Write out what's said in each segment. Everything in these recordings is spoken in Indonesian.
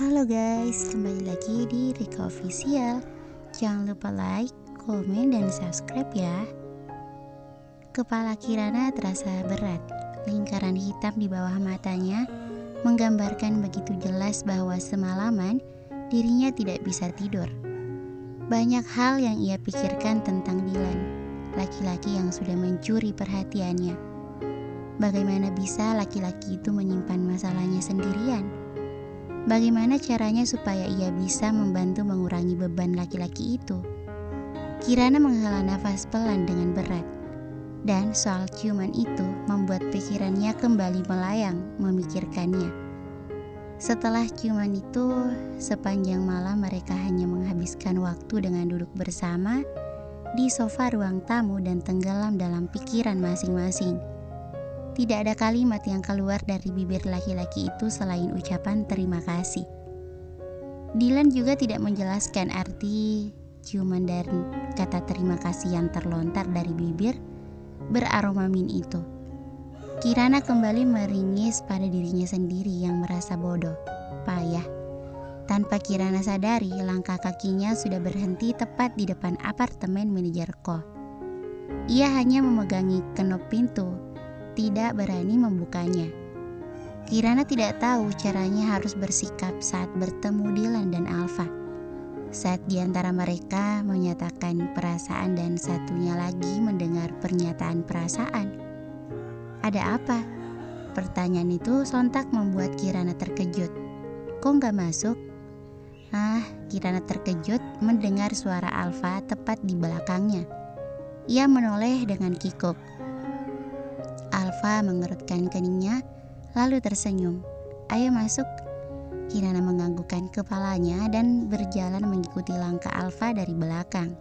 Halo guys, kembali lagi di Rika Official. Jangan lupa like, komen, dan subscribe ya. Kepala Kirana terasa berat. Lingkaran hitam di bawah matanya menggambarkan begitu jelas bahwa semalaman dirinya tidak bisa tidur. Banyak hal yang ia pikirkan tentang Dylan, laki-laki yang sudah mencuri perhatiannya. Bagaimana bisa laki-laki itu menyimpan masalahnya sendirian? Bagaimana caranya supaya ia bisa membantu mengurangi beban laki-laki itu? Kirana menghela nafas pelan dengan berat. Dan soal ciuman itu membuat pikirannya kembali melayang memikirkannya. Setelah ciuman itu, sepanjang malam mereka hanya menghabiskan waktu dengan duduk bersama di sofa ruang tamu dan tenggelam dalam pikiran masing-masing. Tidak ada kalimat yang keluar dari bibir laki-laki itu selain ucapan terima kasih. Dylan juga tidak menjelaskan arti ciuman dan kata terima kasih yang terlontar dari bibir beraroma mint itu. Kirana kembali meringis pada dirinya sendiri yang merasa bodoh, payah. Tanpa Kirana sadari, langkah kakinya sudah berhenti tepat di depan apartemen manajer Ko. Ia hanya memegangi kenop pintu, tidak berani membukanya. Kirana tidak tahu caranya harus bersikap saat bertemu Dylan dan Alfa. Saat di antara mereka menyatakan perasaan dan satunya lagi mendengar pernyataan perasaan. Ada apa? Pertanyaan itu sontak membuat Kirana terkejut. Kok nggak masuk? Kirana terkejut mendengar suara Alfa tepat di belakangnya. Ia menoleh dengan kikuk. Alfa mengerutkan keningnya, lalu tersenyum. Ayo masuk. Kirana menganggukkan kepalanya dan berjalan mengikuti langkah Alfa dari belakang.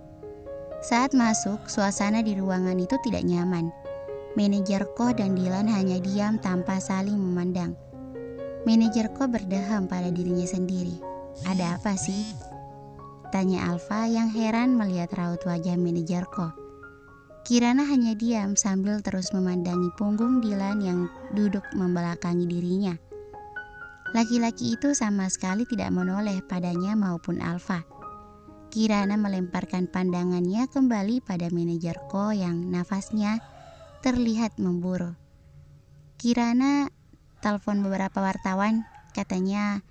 Saat masuk, suasana di ruangan itu tidak nyaman. Manajer Ko dan Dylan hanya diam tanpa saling memandang. Manajer Ko berdeham pada dirinya sendiri. Ada apa sih? Tanya Alfa yang heran melihat raut wajah manajer Ko. Kirana hanya diam sambil terus memandangi punggung Dylan yang duduk membelakangi dirinya. Laki-laki itu sama sekali tidak menoleh padanya maupun Alfa. Kirana melemparkan pandangannya kembali pada manajer Ko yang nafasnya terlihat memburu. Kirana telepon beberapa wartawan, katanya,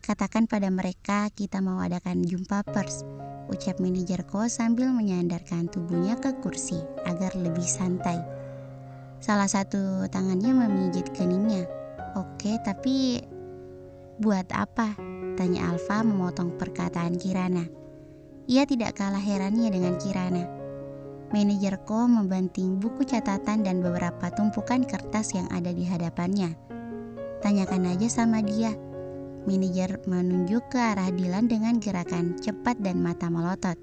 katakan pada mereka kita mau adakan jumpa pers, ucap manajer Ko sambil menyandarkan tubuhnya ke kursi agar lebih santai. Salah satu tangannya memijit keningnya. Oke, tapi buat apa? Tanya Alfa memotong perkataan Kirana. Ia tidak kalah herannya dengan Kirana. Manajer Ko membanting buku catatan dan beberapa tumpukan kertas yang ada di hadapannya. Tanyakan aja sama dia. Manajer menunjuk ke arah Dylan dengan gerakan cepat dan mata melotot.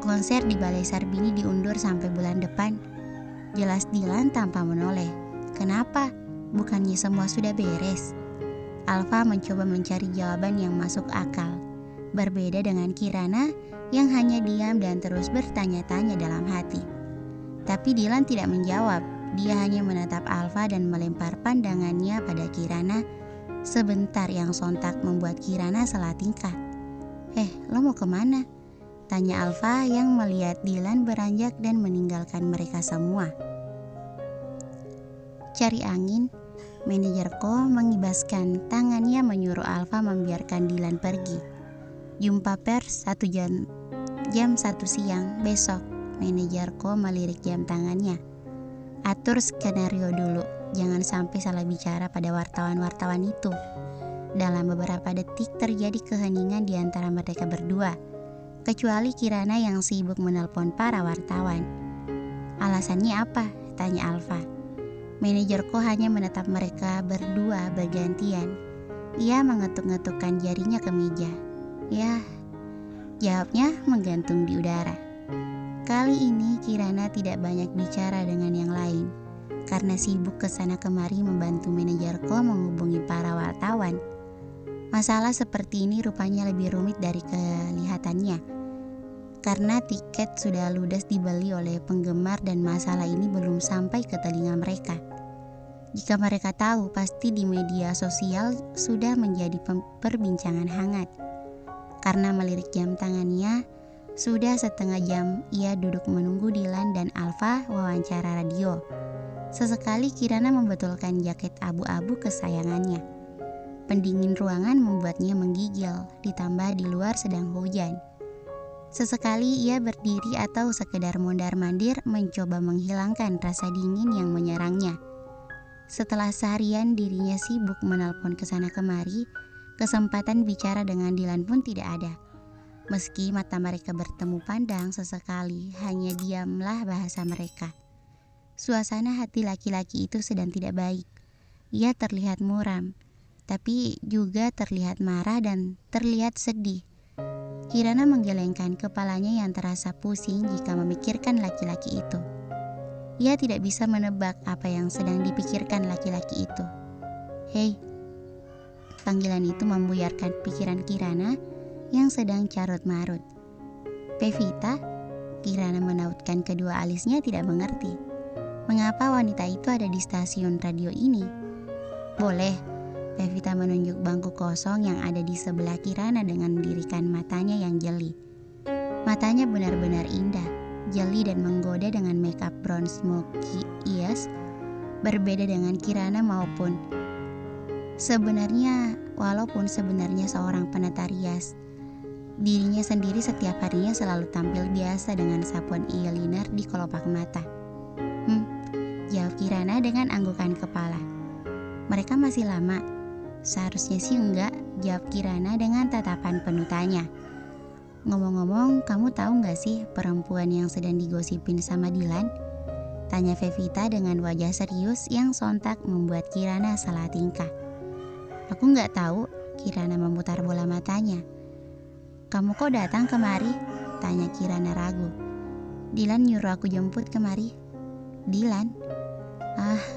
Konser di Balai Sarbini diundur sampai bulan depan. Jelas Dylan tanpa menoleh. Kenapa? Bukannya semua sudah beres? Alfa mencoba mencari jawaban yang masuk akal. Berbeda dengan Kirana yang hanya diam dan terus bertanya-tanya dalam hati. Tapi Dylan tidak menjawab. Dia hanya menatap Alfa dan melempar pandangannya pada Kirana sebentar yang sontak membuat Kirana salah tingkah. Lo mau kemana? Tanya Alfa yang melihat Dylan beranjak dan meninggalkan mereka semua. Cari angin. Manajer Ko mengibaskan tangannya menyuruh Alfa membiarkan Dylan pergi. Jumpa pers jam 1 siang besok. Manajer Ko melirik jam tangannya. Atur skenario dulu. Jangan sampai salah bicara pada wartawan-wartawan itu. Dalam beberapa detik terjadi keheningan di antara mereka berdua, kecuali Kirana yang sibuk menelpon para wartawan. Alasannya apa? Tanya Alfa. Manajer Ko hanya menatap mereka berdua bergantian. Ia mengetuk-ngetukkan jarinya ke meja. Ya, jawabnya menggantung di udara. Kali ini Kirana tidak banyak bicara dengan yang lain. Karena sibuk kesana kemari membantu manajer Ko menghubungi para wartawan. Masalah seperti ini rupanya lebih rumit dari kelihatannya. Karena tiket sudah ludes dibeli oleh penggemar dan masalah ini belum sampai ke telinga mereka. Jika mereka tahu, pasti di media sosial sudah menjadi perbincangan hangat. Karena melirik jam tangannya, sudah setengah jam ia duduk menunggu Dilan dan Alfa wawancara radio. Sesekali Kirana membetulkan jaket abu-abu kesayangannya. Pendingin ruangan membuatnya menggigil, ditambah di luar sedang hujan. Sesekali ia berdiri atau sekedar mondar-mandir mencoba menghilangkan rasa dingin yang menyerangnya. Setelah seharian dirinya sibuk menelpon kesana kemari, kesempatan bicara dengan Dilan pun tidak ada. Meski mata mereka bertemu pandang sesekali, hanya diamlah bahasa mereka. Suasana hati laki-laki itu sedang tidak baik. Ia terlihat muram, tapi juga terlihat marah dan terlihat sedih. Kirana menggelengkan kepalanya yang terasa pusing jika memikirkan laki-laki itu. Ia tidak bisa menebak apa yang sedang dipikirkan laki-laki itu. "Hei," panggilan itu membuyarkan pikiran Kirana yang sedang carut-marut. "Pevita?" Kirana menautkan kedua alisnya tidak mengerti. Mengapa wanita itu ada di stasiun radio ini? "Boleh." Pevita menunjuk bangku kosong yang ada di sebelah Kirana dengan mendirikan matanya yang jeli. Matanya benar-benar indah, jeli dan menggoda dengan makeup brown smoky eyes. Berbeda dengan Kirana walaupun sebenarnya seorang penata rias. Dirinya sendiri setiap harinya selalu tampil biasa dengan sapuan eyeliner di kelopak mata. Jawab Kirana dengan anggukan kepala. "Mereka masih lama?" "Seharusnya sih enggak," jawab Kirana dengan tatapan penuh tanya. "Ngomong-ngomong, kamu tahu gak sih perempuan yang sedang digosipin sama Dilan?" tanya Pevita dengan wajah serius yang sontak membuat Kirana salah tingkah. "Aku gak tahu," Kirana memutar bola matanya. "Kamu kok datang kemari?" tanya Kirana ragu. "Dilan nyuruh aku jemput kemari." "Dilan?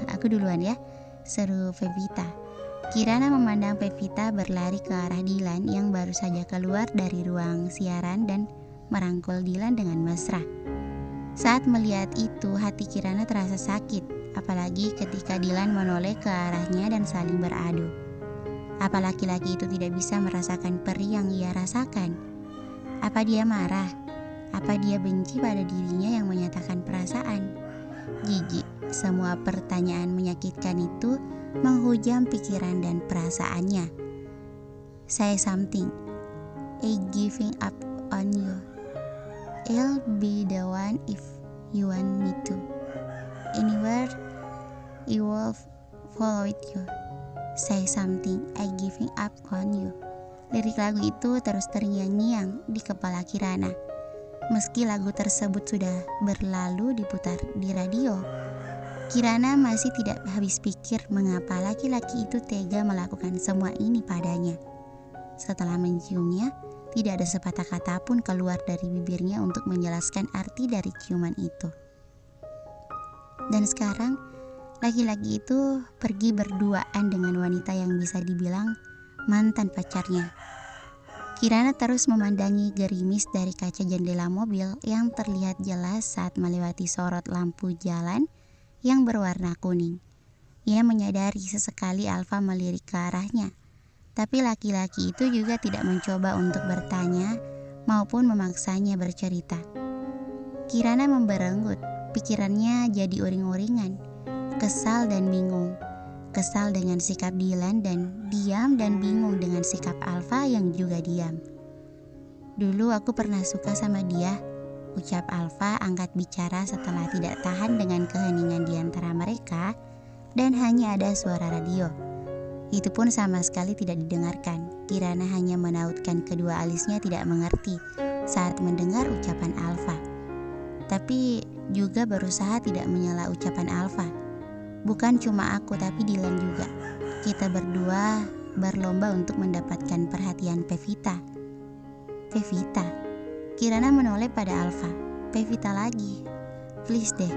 Aku duluan ya," seru Pevita. Kirana memandang Pevita berlari ke arah Dilan yang baru saja keluar dari ruang siaran dan merangkul Dilan dengan mesra. Saat melihat itu, hati Kirana terasa sakit, apalagi ketika Dilan menoleh ke arahnya dan saling beradu. Apa laki-laki itu tidak bisa merasakan perih yang ia rasakan? Apa dia marah? Apa dia benci pada dirinya yang menyatakan perasaan? Jijik, semua pertanyaan menyakitkan itu menghujam pikiran dan perasaannya. "Say something. I giving up on you. I'll be the one if you want me to. Anywhere I will follow with you. Say something. I giving up on you." Lirik lagu itu terus terngiang-ngiang di kepala Kirana. Meski lagu tersebut sudah berlalu diputar di radio, Kirana masih tidak habis pikir mengapa laki-laki itu tega melakukan semua ini padanya. Setelah menciumnya, tidak ada sepatah kata pun keluar dari bibirnya untuk menjelaskan arti dari ciuman itu. Dan sekarang, laki-laki itu pergi berduaan dengan wanita yang bisa dibilang mantan pacarnya. Kirana terus memandangi gerimis dari kaca jendela mobil yang terlihat jelas saat melewati sorot lampu jalan yang berwarna kuning. Ia menyadari sesekali Alfa melirik ke arahnya, tapi laki-laki itu juga tidak mencoba untuk bertanya maupun memaksanya bercerita. Kirana memberenggut, pikirannya jadi uring-uringan, kesal dan bingung. Kesal dengan sikap Dilan dan diam dan bingung dengan sikap Alfa yang juga diam. "Dulu aku pernah suka sama dia," ucap Alfa angkat bicara setelah tidak tahan dengan keheningan di antara mereka dan hanya ada suara radio. Itu pun sama sekali tidak didengarkan. Kirana hanya menautkan kedua alisnya tidak mengerti saat mendengar ucapan Alfa. Tapi juga berusaha tidak menyela ucapan Alfa. "Bukan cuma aku tapi Dilan juga. Kita berdua berlomba untuk mendapatkan perhatian Pevita." "Pevita?" Kirana menoleh pada Alfa. "Pevita lagi. Please deh."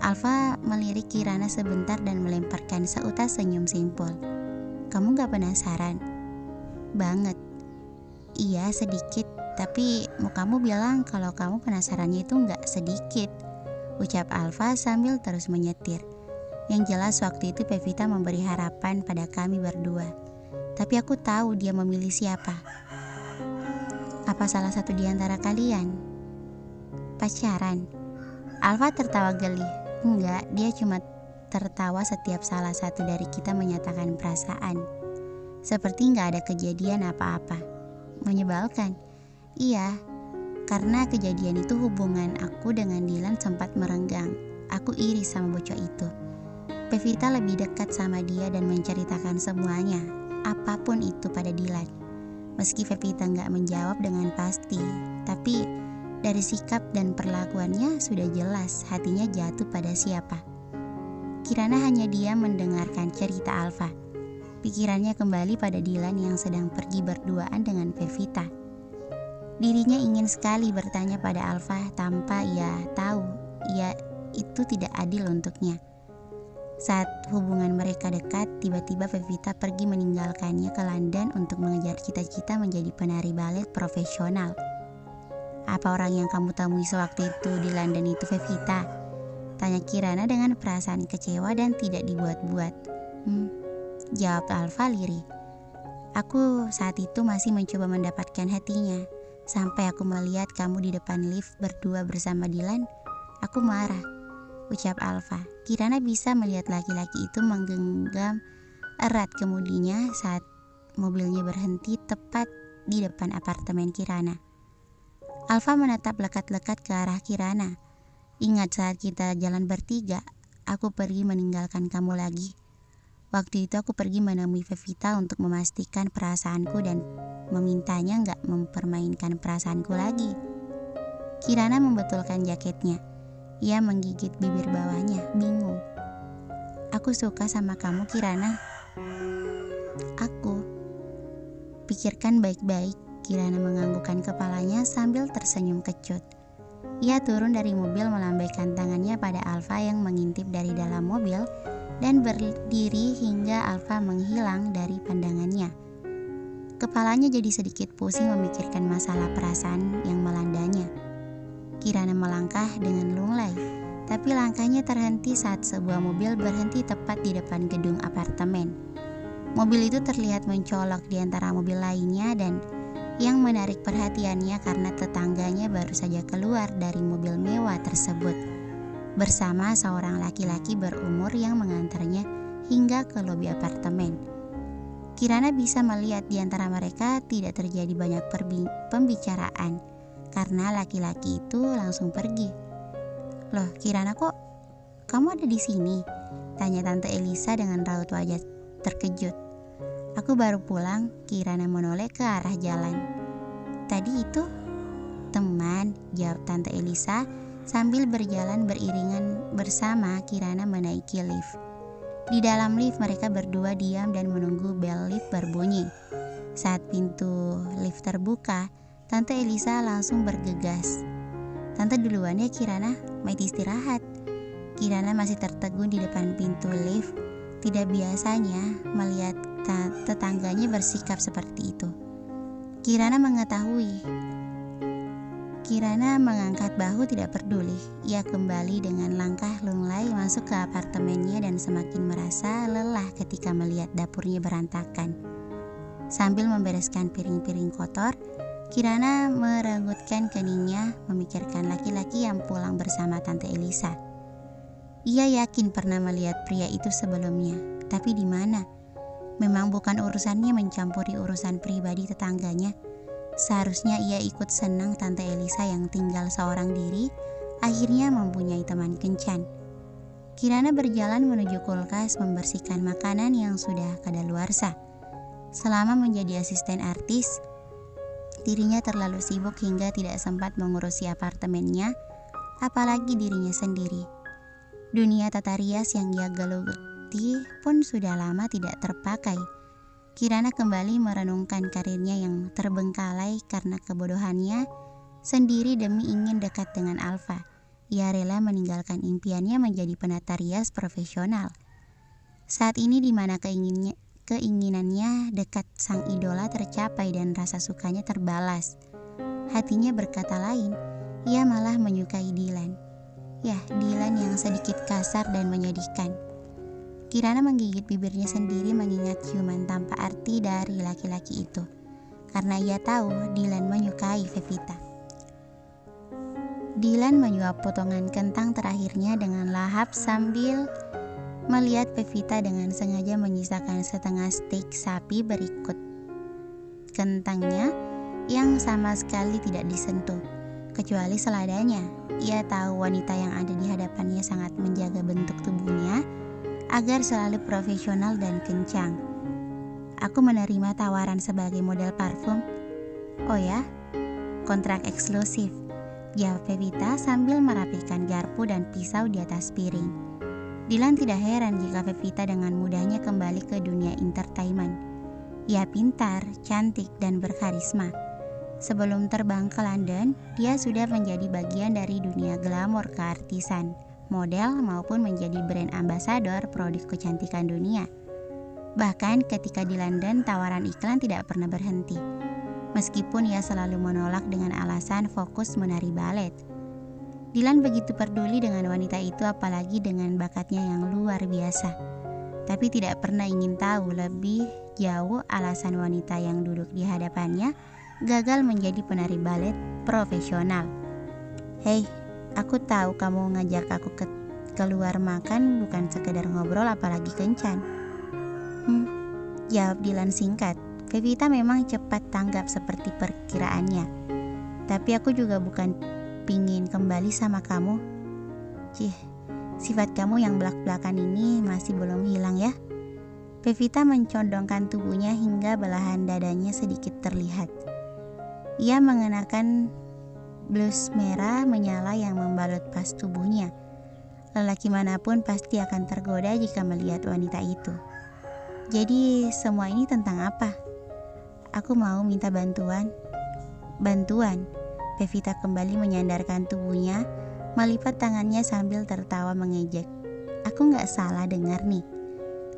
Alfa melirik Kirana sebentar dan melemparkan seutas senyum simpul. "Kamu gak penasaran?" "Banget." "Iya sedikit, tapi kamu bilang kalau kamu penasarannya itu gak sedikit," ucap Alfa sambil terus menyetir. Yang jelas waktu itu Pevita memberi harapan pada kami berdua. Tapi aku tahu dia memilih siapa. Apa salah satu di antara kalian pacaran? Alfa tertawa geli. Enggak, dia cuma tertawa setiap salah satu dari kita menyatakan perasaan. Seperti nggak ada kejadian apa-apa. Menyebalkan. Iya, karena kejadian itu hubungan aku dengan Dilan sempat merenggang. Aku iri sama bocah itu. Pevita lebih dekat sama dia dan menceritakan semuanya, apapun itu pada Dilan. Meski Pevita nggak menjawab dengan pasti, tapi dari sikap dan perlakuannya sudah jelas hatinya jatuh pada siapa. Kirana hanya diam mendengarkan cerita Alfa. Pikirannya kembali pada Dilan yang sedang pergi berduaan dengan Pevita. Dirinya ingin sekali bertanya pada Alfa tanpa ia tahu ia itu tidak adil untuknya. Saat hubungan mereka dekat, tiba-tiba Pevita pergi meninggalkannya ke London untuk mengejar cita-cita menjadi penari balet profesional. Apa orang yang kamu temui sewaktu itu di London itu Pevita? Tanya Kirana dengan perasaan kecewa dan tidak dibuat-buat. Jawab Alfa lirih. Aku saat itu masih mencoba mendapatkan hatinya. Sampai aku melihat kamu di depan lift berdua bersama Dilan, aku marah. Ucap Alfa. Kirana bisa melihat laki-laki itu menggenggam erat kemudinya saat mobilnya berhenti tepat di depan apartemen Kirana. Alfa menatap lekat-lekat ke arah Kirana. Ingat saat kita jalan bertiga, aku pergi meninggalkan kamu lagi. Waktu itu aku pergi menemui Pevita untuk memastikan perasaanku dan memintanya gak mempermainkan perasaanku lagi. Kirana membetulkan jaketnya. Ia menggigit bibir bawahnya, bingung. Aku suka sama kamu, Kirana. Aku. Pikirkan baik-baik. Kirana menganggukkan kepalanya sambil tersenyum kecut. Ia turun dari mobil melambaikan tangannya pada Alfa yang mengintip dari dalam mobil dan berdiri hingga Alfa menghilang dari pandangannya. Kepalanya jadi sedikit pusing memikirkan masalah perasaan yang melandanya. Kirana melangkah dengan lunglai, tapi langkahnya terhenti saat sebuah mobil berhenti tepat di depan gedung apartemen. Mobil itu terlihat mencolok di antara mobil lainnya dan yang menarik perhatiannya karena tetangganya baru saja keluar dari mobil mewah tersebut bersama seorang laki-laki berumur yang mengantarnya hingga ke lobi apartemen. Kirana bisa melihat di antara mereka tidak terjadi banyak pembicaraan karena laki-laki itu langsung pergi. Loh, Kirana, kok kamu ada di sini? Tanya Tante Elisa dengan raut wajah terkejut. Aku baru pulang. Kirana menoleh ke arah jalan. Tadi itu teman, jawab Tante Elisa sambil berjalan beriringan bersama Kirana menaiki lift. Di dalam lift mereka berdua diam dan menunggu bel lift berbunyi. Saat pintu lift terbuka, Tante Elisa langsung bergegas. Tante duluan ya Kirana, mau istirahat. Kirana masih tertegun di depan pintu lift. Tidak biasanya melihat tetangganya bersikap seperti itu. Kirana mengetahui. Kirana mengangkat bahu tidak peduli. Ia kembali dengan langkah lunglai masuk ke apartemennya dan semakin merasa lelah ketika melihat dapurnya berantakan. Sambil membereskan piring-piring kotor, Kirana merenggutkan keningnya memikirkan laki-laki yang pulang bersama Tante Elisa. Ia yakin pernah melihat pria itu sebelumnya, tapi di mana? Memang bukan urusannya mencampuri urusan pribadi tetangganya. Seharusnya ia ikut senang Tante Elisa yang tinggal seorang diri, akhirnya mempunyai teman kencan. Kirana berjalan menuju kulkas membersihkan makanan yang sudah kadaluarsa. Selama menjadi asisten artis, dirinya terlalu sibuk hingga tidak sempat mengurusi apartemennya, apalagi dirinya sendiri. Dunia tata rias yang ia geluti pun sudah lama tidak terpakai. Kirana kembali merenungkan karirnya yang terbengkalai karena kebodohannya sendiri demi ingin dekat dengan Alfa. Ia rela meninggalkan impiannya menjadi penata rias profesional. Saat ini di mana keinginannya dekat sang idola tercapai dan rasa sukanya terbalas, hatinya berkata lain, ia malah menyukai Dilan. Ya, Dilan yang sedikit kasar dan menyedihkan. Kirana menggigit bibirnya sendiri mengingat ciuman tanpa arti dari laki-laki itu. Karena ia tahu Dylan menyukai Pevita. Dylan menyuap potongan kentang terakhirnya dengan lahap sambil melihat Pevita dengan sengaja menyisakan setengah steak sapi berikut kentangnya yang sama sekali tidak disentuh, kecuali seladanya. Ia tahu wanita yang ada di hadapannya sangat menjaga bentuk tubuhnya agar selalu profesional dan kencang. Aku menerima tawaran sebagai model parfum. Oh ya, kontrak eksklusif, jawab Pevita sambil merapikan garpu dan pisau di atas piring. Dylan tidak heran jika Pevita dengan mudahnya kembali ke dunia entertainment. Ia pintar, cantik, dan berkarisma. Sebelum terbang ke London, dia sudah menjadi bagian dari dunia glamor keartisan, model maupun menjadi brand ambasador produk kecantikan dunia. Bahkan ketika di London, tawaran iklan tidak pernah berhenti. Meskipun ia selalu menolak dengan alasan fokus menari balet. Dylan begitu peduli dengan wanita itu, apalagi dengan bakatnya yang luar biasa. Tapi tidak pernah ingin tahu lebih jauh alasan wanita yang duduk di hadapannya gagal menjadi penari balet profesional. Hei, aku tahu kamu ngajak aku keluar makan bukan sekedar ngobrol apalagi kencan. Jawab Dylan singkat. Pevita memang cepat tanggap seperti perkiraannya. Tapi aku juga bukan pingin kembali sama kamu. Sifat kamu yang belak-belakan ini masih belum hilang ya. Pevita mencondongkan tubuhnya hingga belahan dadanya sedikit terlihat. Ia mengenakan blus merah menyala yang membalut pas tubuhnya. Lelaki manapun pasti akan tergoda jika melihat wanita itu. Jadi semua ini tentang apa? Aku mau minta bantuan. Bantuan? Pevita kembali menyandarkan tubuhnya, melipat tangannya sambil tertawa mengejek. Aku gak salah dengar nih.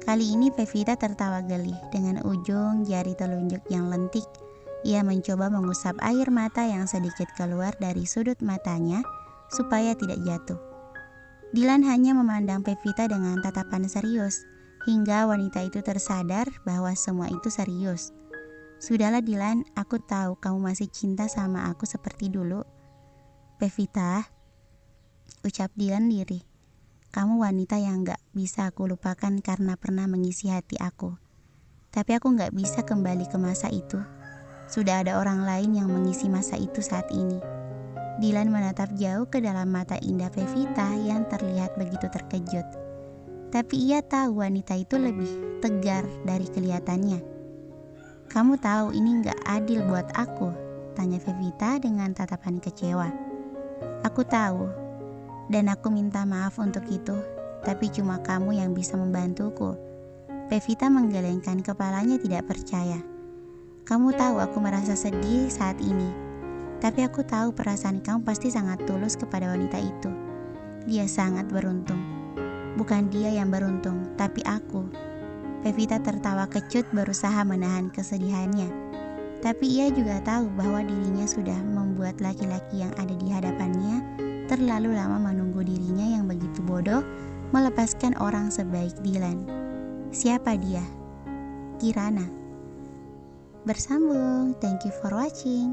Kali ini Pevita tertawa geli dengan ujung jari telunjuk yang lentik. Ia mencoba mengusap air mata yang sedikit keluar dari sudut matanya supaya tidak jatuh. Dylan hanya memandang Pevita dengan tatapan serius, hingga wanita itu tersadar bahwa semua itu serius. Sudahlah Dylan, aku tahu kamu masih cinta sama aku seperti dulu. Pevita, ucap Dylan lirih. Kamu wanita yang gak bisa aku lupakan karena pernah mengisi hati aku. Tapi aku gak bisa kembali ke masa itu. Sudah ada orang lain yang mengisi masa itu saat ini. Dylan menatap jauh ke dalam mata indah Pevita yang terlihat begitu terkejut. Tapi ia tahu wanita itu lebih tegar dari kelihatannya. Kamu tahu ini gak adil buat aku, tanya Pevita dengan tatapan kecewa. Aku tahu, dan aku minta maaf untuk itu, tapi cuma kamu yang bisa membantuku. Pevita menggelengkan kepalanya tidak percaya. Kamu tahu aku merasa sedih saat ini, tapi aku tahu perasaan kamu pasti sangat tulus kepada wanita itu. Dia sangat beruntung. Bukan dia yang beruntung, tapi aku. Pevita tertawa kecut berusaha menahan kesedihannya. Tapi ia juga tahu bahwa dirinya sudah membuat laki-laki yang ada di hadapannya terlalu lama menunggu dirinya yang begitu bodoh melepaskan orang sebaik Dylan. Siapa dia? Kirana. Bersambung. Thank you for watching.